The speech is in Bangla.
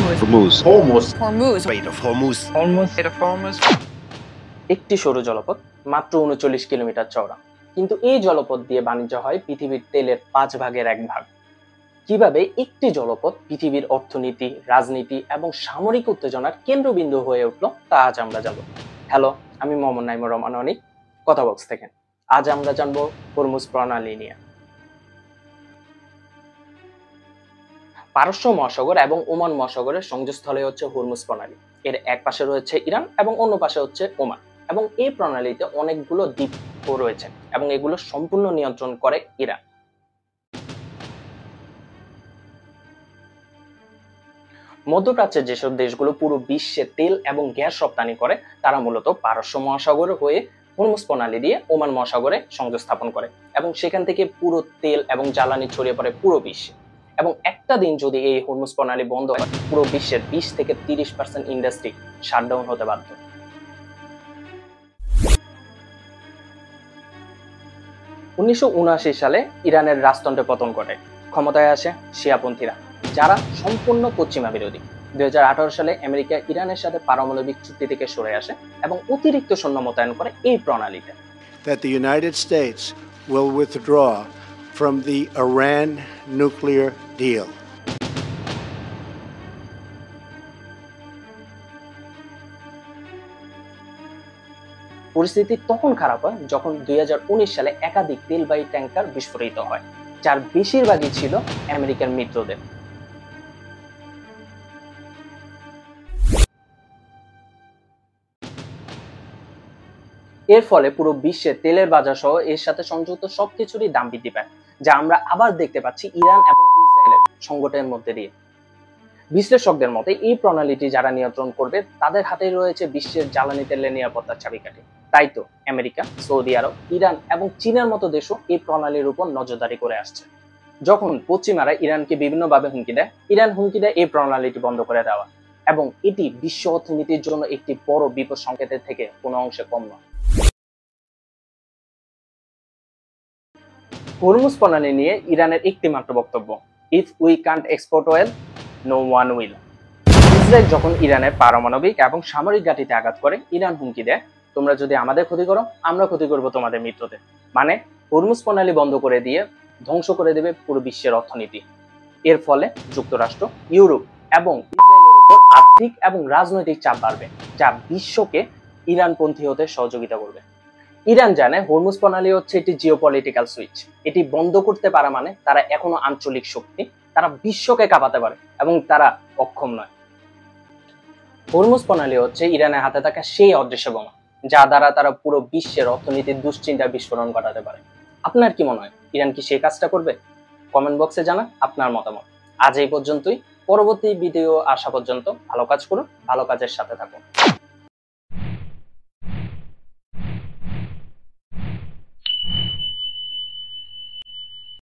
Hormuz. Hormuz. Hormuz. Strait of Hormuz. Strait of Hormuz. একটি সরু জলপথ মাত্র ৩৯ কিলোমিটার চওড়া, কিন্তু এই জলপথ দিয়ে বাণিজ্য হয় পৃথিবীর তেলের ৫ ভাগের ১ ভাগ। কিভাবে একটি জলপথ পৃথিবীর অর্থনীতি, রাজনীতি এবং সামরিক উত্তেজনার কেন্দ্রবিন্দু হয়ে উঠল তা আজ আমরা জানব। হ্যালো, আমি মোহাম্মদ নাইমুর রহমান অনিক, কথা বক্স থেকে। আজ আমরা জানবো হরমুজ প্রণালী নিয়ে। পারস্য মহাসাগর এবং ওমান মহাসাগরের সংযোগস্থলে হচ্ছে হরমুজ প্রণালী। এর এক পাশে রয়েছে ইরান এবং অন্য পাশে হচ্ছে ওমান, এবং এই প্রণালীতে অনেকগুলো দ্বীপও রয়েছে এবং এগুলো সম্পূর্ণ নিয়ন্ত্রণ করে ইরান। মধ্যপ্রাচ্যের যেসব দেশগুলো পুরো বিশ্বে তেল এবং গ্যাস রপ্তানি করে তারা মূলত পারস্য মহাসাগর হয়ে হরমুজ প্রণালী দিয়ে ওমান মহাসাগরে সংযোগ স্থাপন করে, এবং সেখান থেকে পুরো তেল এবং জ্বালানি ছড়িয়ে পড়ে পুরো বিশ্বে। এবং একটা দিন যদি এই হরমুজ প্রণালী বন্ধ হয়, পুরো বিশ্বের ২০ থেকে ৩০% ইন্ডাস্ট্রি শাটডাউন হতে বাধ্য। ১৯৭৯ সালে ইরানের রাজতন্ত্রের পতন ঘটে। ক্ষমতায় আসে শিয়াপন্থীরা, যারা সম্পূর্ণ পশ্চিমা বিরোধী। ২০১৮ সালে আমেরিকা ইরানের সাথে পারমাণবিক চুক্তি থেকে সরে আসে এবং অতিরিক্ত সৈন্য মোতায়েন করে এই প্রণালীতে। That the United States will withdraw from the Iran nuclear deal. পরিস্থিতি তখন খারাপ হয় যখন ২০১৯ সালে একাধিক তেলবাহী ট্যাঙ্কার বিস্ফোরিত হয়, যার বেশিরভাগই ছিল আমেরিকার মিত্রদের। এর ফলে পুরো বিশ্বে তেলের বাজার সহ এর সাথে সংযুক্ত সবকিছুরই দাম বৃদ্ধি পায়, যা আমরা আবার দেখতে পাচ্ছি ইরান এবং ইসরায়েলের সংকটের মধ্যে দিয়ে। বিশ্লেষকদের মতে এই প্রণালীটি যারা নিয়ন্ত্রণ করবে তাদের হাতেই রয়েছে বিশ্বের জ্বালানি তেলের নিরাপত্তার চাবিকাঠি। তাই তো আমেরিকা, সৌদি আরব, ইরান এবং চীনের মতো দেশও এই প্রণালীর উপর নজরদারি করে আসছে। যখন পশ্চিমারা ইরানকে বিভিন্নভাবে হুমকি দেয়, ইরান হুমকি দেয় এই প্রণালীটি বন্ধ করে দেওয়া, এবং এটি বিশ্ব অর্থনীতির জন্য একটি বড় বিপদ সংকেতের থেকে কোনো অংশে কম নয়। হরমুজ প্রণালী নিয়ে ইরানের একটি মাত্র বক্তব্য, if we can't export oil, no one will. Israel যখন ইরানের পারমাণবিক এবং সামরিক ঘাঁটিতে আঘাত করে, ইরান হুমকি দেয়, তোমরা যদি আমাদের ক্ষতি করো, আমরা ক্ষতি করব তোমাদের মিত্রদের। মানে হরমুজ প্রণালী বন্ধ করে দিয়ে ধ্বংস করে দেবে পুরো বিশ্বের অর্থনীতি। এর ফলে যুক্তরাষ্ট্র, ইউরোপ এবং ইসরায়েলের উপর আর্থিক এবং রাজনৈতিক চাপ বাড়বে, যা বিশ্বকে ইরানপন্থী হতে সহযোগিতা করবে। ইরান জানে হরমুজ প্রণালী হচ্ছে একটি জিওপলিটিক্যাল সুইচ। এটি বন্ধ করতে পারা মানে তারা এখনো আঞ্চলিক শক্তি, তারা বিশ্বকে কাঁপাতে পারে এবং তারা অক্ষম নয়। হরমুজ প্রণালী হচ্ছে ইরানের হাতে থাকা সেই অদৃশ্য বোমা, যা দ্বারা তারা পুরো বিশ্বের অর্থনীতির দুশ্চিন্তার বিস্ফোরণ ঘটাতে পারে। আপনার কি মনে হয়, ইরান কি সেই কাজটা করবে? কমেন্ট বক্সে জানান আপনার মতামত। আজ এই পর্যন্তই। পরবর্তী ভিডিও আসা পর্যন্ত ভালো কাজ করুন, ভালো কাজের সাথে থাকুন।